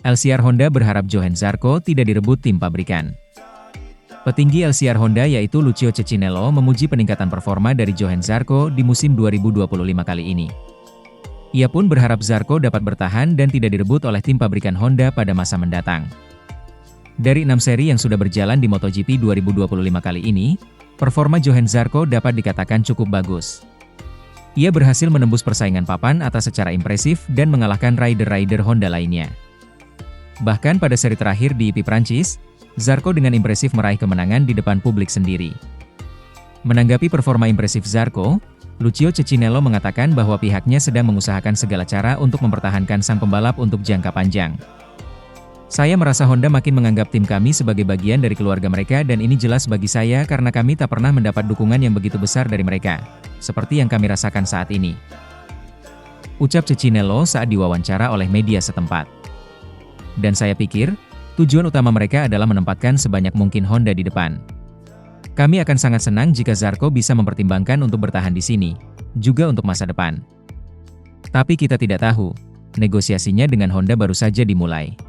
LCR Honda berharap Johann Zarco tidak direbut tim pabrikan. Petinggi LCR Honda yaitu Lucio Cecchinello memuji peningkatan performa dari Johann Zarco di musim 2025 kali ini. Ia pun berharap Zarco dapat bertahan dan tidak direbut oleh tim pabrikan Honda pada masa mendatang. Dari 6 seri yang sudah berjalan di MotoGP 2025 kali ini, performa Johann Zarco dapat dikatakan cukup bagus. Ia berhasil menembus persaingan papan atas secara impresif dan mengalahkan rider-rider Honda lainnya. Bahkan pada seri terakhir di IP Prancis, Zarco dengan impresif meraih kemenangan di depan publik sendiri. Menanggapi performa impresif Zarco, Lucio Cecchinello mengatakan bahwa pihaknya sedang mengusahakan segala cara untuk mempertahankan sang pembalap untuk jangka panjang. Saya merasa Honda makin menganggap tim kami sebagai bagian dari keluarga mereka dan ini jelas bagi saya karena kami tak pernah mendapat dukungan yang begitu besar dari mereka, seperti yang kami rasakan saat ini. Ucap Cecchinello saat diwawancara oleh media setempat. Dan saya pikir, tujuan utama mereka adalah menempatkan sebanyak mungkin Honda di depan. Kami akan sangat senang jika Zarco bisa mempertimbangkan untuk bertahan di sini, juga untuk masa depan. Tapi kita tidak tahu, negosiasinya dengan Honda baru saja dimulai.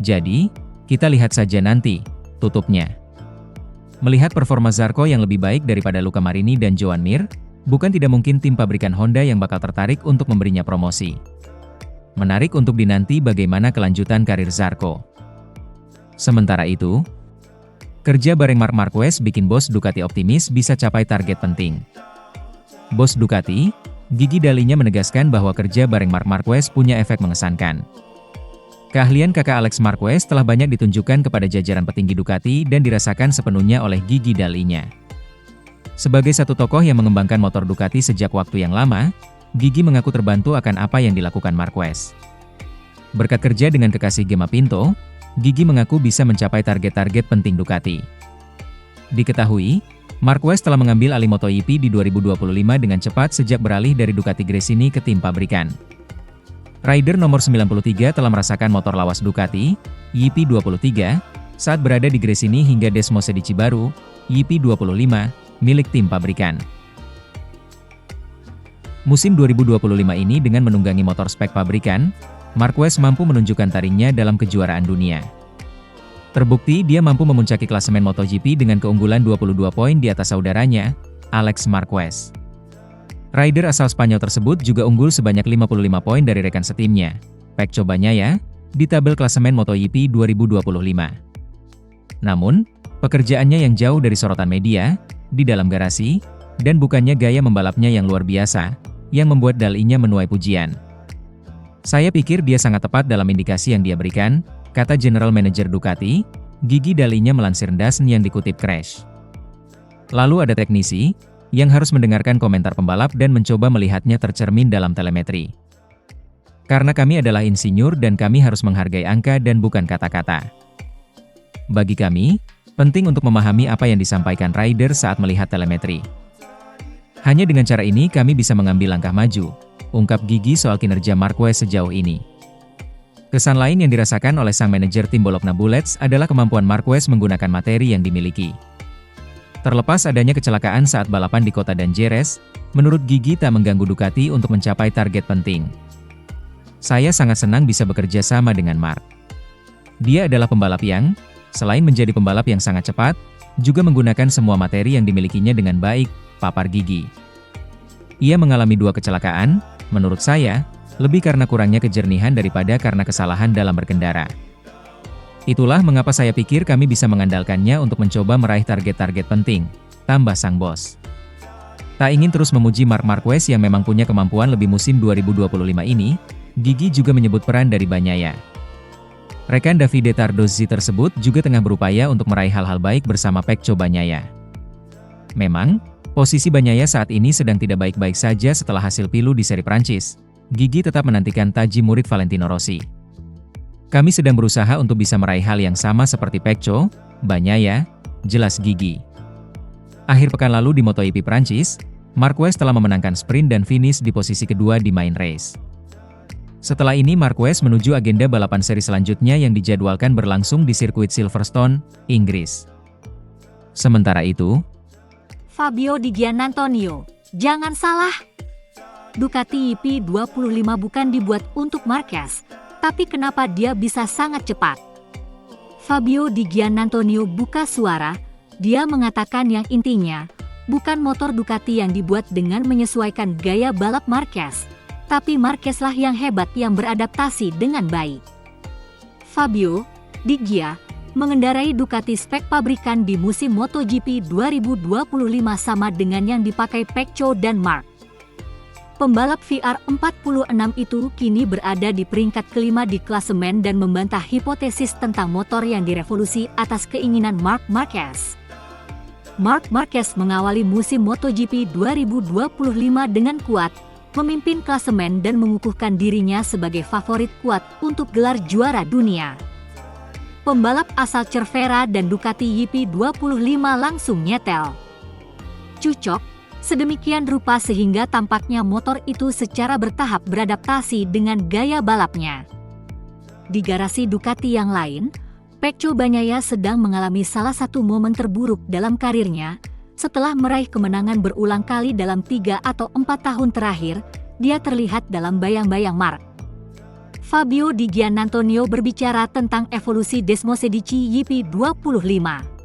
Jadi, kita lihat saja nanti, tutupnya. Melihat performa Zarco yang lebih baik daripada Luca Marini dan Joan Mir, bukan tidak mungkin tim pabrikan Honda yang bakal tertarik untuk memberinya promosi. Menarik untuk dinanti bagaimana kelanjutan karir Zarco. Sementara itu, kerja bareng Marc Marquez bikin bos Ducati optimis bisa capai target penting. Bos Ducati, Gigi Dalinya menegaskan bahwa kerja bareng Marc Marquez punya efek mengesankan. Keahlian kakak Alex Marquez telah banyak ditunjukkan kepada jajaran petinggi Ducati dan dirasakan sepenuhnya oleh Gigi Dalinya. Sebagai satu tokoh yang mengembangkan motor Ducati sejak waktu yang lama, Gigi mengaku terbantu akan apa yang dilakukan Marquez. Berkat kerja dengan kekasih Gemma Pinto, Gigi mengaku bisa mencapai target-target penting Ducati. Diketahui, Marquez telah mengambil alih MotoGP di 2025 dengan cepat sejak beralih dari Ducati Gresini ke tim pabrikan. Rider nomor 93 telah merasakan motor lawas Ducati, YP23, saat berada di Gresini hingga Desmosedici baru, YP25, milik tim pabrikan. Musim 2025 ini dengan menunggangi motor spek pabrikan, Marquez mampu menunjukkan taringnya dalam kejuaraan dunia. Terbukti dia mampu memuncaki klasemen MotoGP dengan keunggulan 22 poin di atas saudaranya, Alex Marquez. Rider asal Spanyol tersebut juga unggul sebanyak 55 poin dari rekan setimnya, Pecco Bagnaia, di tabel klasemen MotoGP 2025. Namun, pekerjaannya yang jauh dari sorotan media, di dalam garasi, dan bukannya gaya membalapnya yang luar biasa, yang membuat Dalinya menuai pujian. Saya pikir dia sangat tepat dalam indikasi yang dia berikan, kata General Manager Ducati, Gigi Dalinya melansir DAZN yang dikutip Crash. Lalu ada teknisi, yang harus mendengarkan komentar pembalap dan mencoba melihatnya tercermin dalam telemetri. Karena kami adalah insinyur dan kami harus menghargai angka dan bukan kata-kata. Bagi kami, penting untuk memahami apa yang disampaikan rider saat melihat telemetri. Hanya dengan cara ini kami bisa mengambil langkah maju, ungkap Gigi soal kinerja Marquez sejauh ini. Kesan lain yang dirasakan oleh sang manajer tim Bologna Bullets adalah kemampuan Marquez menggunakan materi yang dimiliki. Terlepas adanya kecelakaan saat balapan di kota Dangeres, menurut Gigi tak mengganggu Ducati untuk mencapai target penting. Saya sangat senang bisa bekerja sama dengan Marc. Dia adalah pembalap yang, selain menjadi pembalap yang sangat cepat, juga menggunakan semua materi yang dimilikinya dengan baik, papar Gigi. Ia mengalami 2 kecelakaan, menurut saya, lebih karena kurangnya kejernihan daripada karena kesalahan dalam berkendara. Itulah mengapa saya pikir kami bisa mengandalkannya untuk mencoba meraih target-target penting, tambah sang bos. Tak ingin terus memuji Marc Marquez yang memang punya kemampuan lebih musim 2025 ini, Gigi juga menyebut peran dari Bagnaia. Rekan Davide Tardozzi tersebut juga tengah berupaya untuk meraih hal-hal baik bersama Pecco Bagnaia. Memang, posisi Bagnaia saat ini sedang tidak baik-baik saja setelah hasil pilu di seri Prancis. Gigi tetap menantikan taji murid Valentino Rossi. Kami sedang berusaha untuk bisa meraih hal yang sama seperti Pecco, Bagnaia, jelas Gigi. Akhir pekan lalu di MotoGP Prancis, Marquez telah memenangkan sprint dan finish di posisi kedua di main race. Setelah ini Marquez menuju agenda balapan seri selanjutnya yang dijadwalkan berlangsung di sirkuit Silverstone, Inggris. Sementara itu, Fabio Di Giannantonio, jangan salah. Ducati YP25 bukan dibuat untuk Marquez, Tapi kenapa dia bisa sangat cepat? Fabio Di Giannantonio buka suara, dia mengatakan yang intinya, bukan motor Ducati yang dibuat dengan menyesuaikan gaya balap Marquez, tapi Marquez lah yang hebat yang beradaptasi dengan baik. Fabio Di Gia mengendarai Ducati spek pabrikan di musim MotoGP 2025 sama dengan yang dipakai Pecco dan Marc. Pembalap VR46 itu kini berada di peringkat kelima di klasemen dan membantah hipotesis tentang motor yang direvolusi atas keinginan Marc Marquez. Marc Marquez mengawali musim MotoGP 2025 dengan kuat, memimpin klasemen dan mengukuhkan dirinya sebagai favorit kuat untuk gelar juara dunia. Pembalap asal Cervera dan Ducati YP25 langsung nyetel. Cucok sedemikian rupa sehingga tampaknya motor itu secara bertahap beradaptasi dengan gaya balapnya. Di garasi Ducati yang lain, Pecco Bagnaia sedang mengalami salah satu momen terburuk dalam karirnya. Setelah meraih kemenangan berulang kali dalam 3 atau 4 tahun terakhir, dia terlihat dalam bayang-bayang Marc. Fabio Di Giannantonio berbicara tentang evolusi Desmosedici YP25.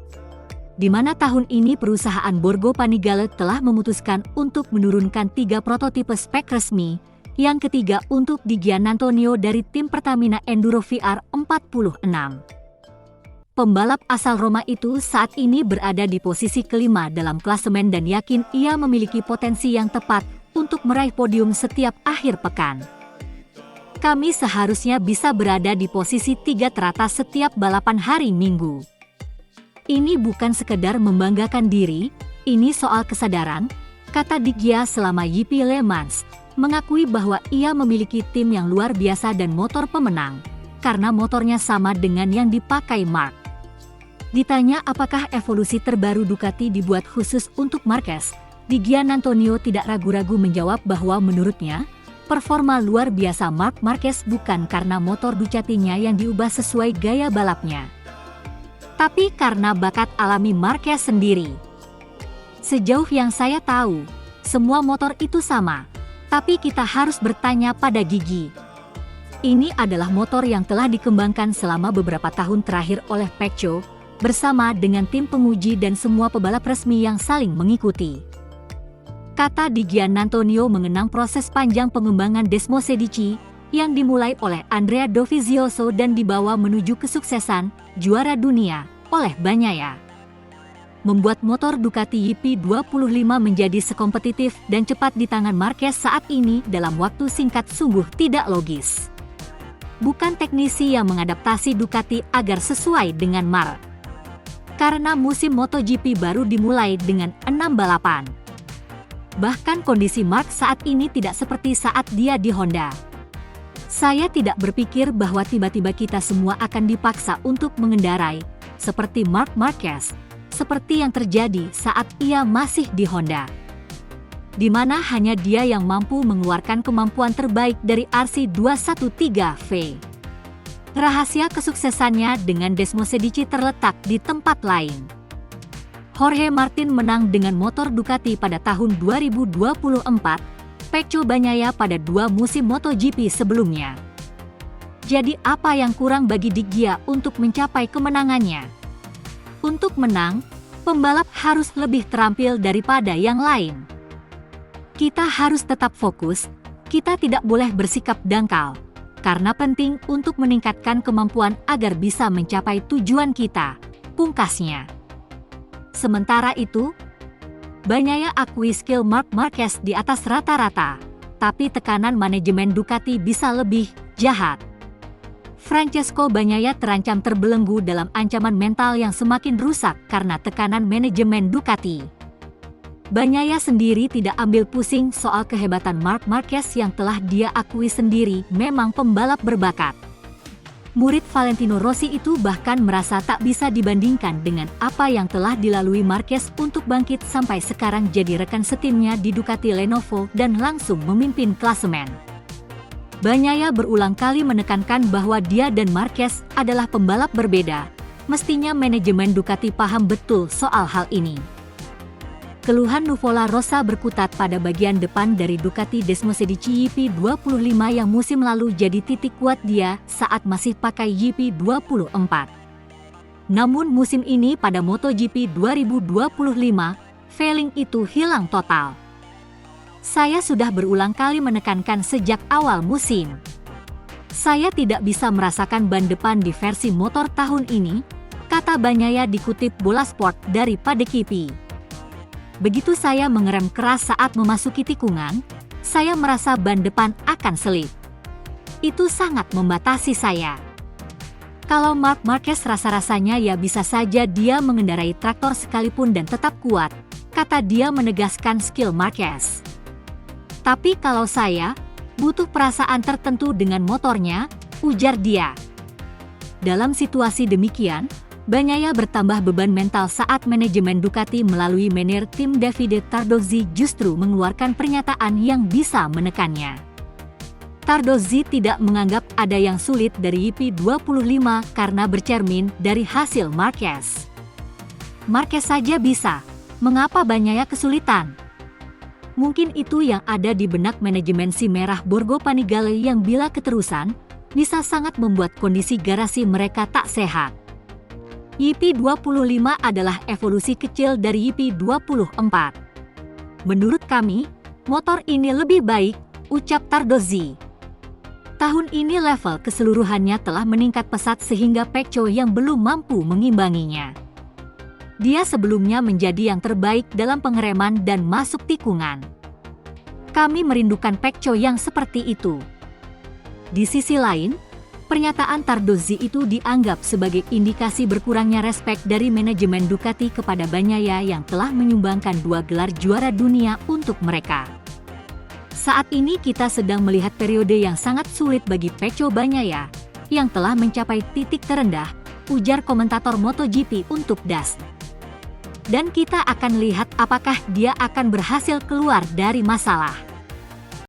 Di mana tahun ini perusahaan Borgo Panigale telah memutuskan untuk menurunkan 3 prototipe spek resmi, yang ketiga untuk Di Giannantonio dari tim Pertamina Enduro VR46. Pembalap asal Roma itu saat ini berada di posisi kelima dalam klasemen dan yakin ia memiliki potensi yang tepat untuk meraih podium setiap akhir pekan. Kami seharusnya bisa berada di posisi 3 teratas setiap balapan hari Minggu. Ini bukan sekedar membanggakan diri, ini soal kesadaran, kata Di Gia selama YP Le Mans, mengakui bahwa ia memiliki tim yang luar biasa dan motor pemenang, karena motornya sama dengan yang dipakai Marc. Ditanya apakah evolusi terbaru Ducati dibuat khusus untuk Marquez, Di Giannantonio tidak ragu-ragu menjawab bahwa menurutnya, performa luar biasa Marc Marquez bukan karena motor Ducatinya yang diubah sesuai gaya balapnya, tapi karena bakat alami Marquez sendiri. Sejauh yang saya tahu, semua motor itu sama, tapi kita harus bertanya pada Gigi. Ini adalah motor yang telah dikembangkan selama beberapa tahun terakhir oleh Pecco, bersama dengan tim penguji dan semua pebalap resmi yang saling mengikuti. Kata Di Giannantonio mengenang proses panjang pengembangan Desmosedici, yang dimulai oleh Andrea Dovizioso dan dibawa menuju kesuksesan, juara dunia, oleh Bagnaia. Membuat motor Ducati YP25 menjadi sekompetitif dan cepat di tangan Marquez saat ini dalam waktu singkat sungguh tidak logis. Bukan teknisi yang mengadaptasi Ducati agar sesuai dengan Marc. Karena musim MotoGP baru dimulai dengan 6 balapan. Bahkan kondisi Marc saat ini tidak seperti saat dia di Honda. Saya tidak berpikir bahwa tiba-tiba kita semua akan dipaksa untuk mengendarai, seperti Marc Marquez, seperti yang terjadi saat ia masih di Honda. Di mana hanya dia yang mampu mengeluarkan kemampuan terbaik dari RC213V. Rahasia kesuksesannya dengan Desmosedici terletak di tempat lain. Jorge Martin menang dengan motor Ducati pada tahun 2024, Pecco Bagnaia pada 2 musim MotoGP sebelumnya. Jadi apa yang kurang bagi Di Gia untuk mencapai kemenangannya? Untuk menang, pembalap harus lebih terampil daripada yang lain. Kita harus tetap fokus, kita tidak boleh bersikap dangkal, karena penting untuk meningkatkan kemampuan agar bisa mencapai tujuan kita, pungkasnya. Sementara itu, Bagnaia akui skill Marc Marquez di atas rata-rata, tapi tekanan manajemen Ducati bisa lebih jahat. Francesco Bagnaia terancam terbelenggu dalam ancaman mental yang semakin rusak karena tekanan manajemen Ducati. Bagnaia sendiri tidak ambil pusing soal kehebatan Marc Marquez yang telah dia akui sendiri memang pembalap berbakat. Murid Valentino Rossi itu bahkan merasa tak bisa dibandingkan dengan apa yang telah dilalui Marquez untuk bangkit sampai sekarang jadi rekan setimnya di Ducati Lenovo dan langsung memimpin klasemen. Bagnaia berulang kali menekankan bahwa dia dan Marquez adalah pembalap berbeda. Mestinya manajemen Ducati paham betul soal hal ini. Keluhan Nuvola Rossa berkutat pada bagian depan dari Ducati Desmosedici YP25 yang musim lalu jadi titik kuat dia saat masih pakai YP24. Namun musim ini pada MotoGP 2025, failing itu hilang total. Saya sudah berulang kali menekankan sejak awal musim. Saya tidak bisa merasakan ban depan di versi motor tahun ini, kata Bagnaia dikutip Bola Sport dari Padekipi. Begitu saya mengerem keras saat memasuki tikungan, saya merasa ban depan akan selip. Itu sangat membatasi saya. Kalau Marc Marquez rasa-rasanya ya bisa saja dia mengendarai traktor sekalipun dan tetap kuat, kata dia menegaskan skill Marquez. Tapi kalau saya, butuh perasaan tertentu dengan motornya, ujar dia. Dalam situasi demikian, Bagnaia bertambah beban mental saat manajemen Ducati melalui manajer tim Davide Tardozzi justru mengeluarkan pernyataan yang bisa menekannya. Tardozzi tidak menganggap ada yang sulit dari YP25 karena bercermin dari hasil Marquez. Marquez saja bisa, mengapa Bagnaia kesulitan? Mungkin itu yang ada di benak manajemen si merah Borgo Panigale yang bila keterusan, bisa sangat membuat kondisi garasi mereka tak sehat. YP25 adalah evolusi kecil dari YP24. Menurut kami, motor ini lebih baik, ucap Tardozzi. Tahun ini level keseluruhannya telah meningkat pesat sehingga Pecco yang belum mampu mengimbanginya. Dia sebelumnya menjadi yang terbaik dalam pengereman dan masuk tikungan. Kami merindukan Pecco yang seperti itu. Di sisi lain, pernyataan Tardozzi itu dianggap sebagai indikasi berkurangnya respek dari manajemen Ducati kepada Bagnaia yang telah menyumbangkan 2 gelar juara dunia untuk mereka. Saat ini kita sedang melihat periode yang sangat sulit bagi Pecco Bagnaia, yang telah mencapai titik terendah, ujar komentator MotoGP untuk DAS. Dan kita akan lihat apakah dia akan berhasil keluar dari masalah.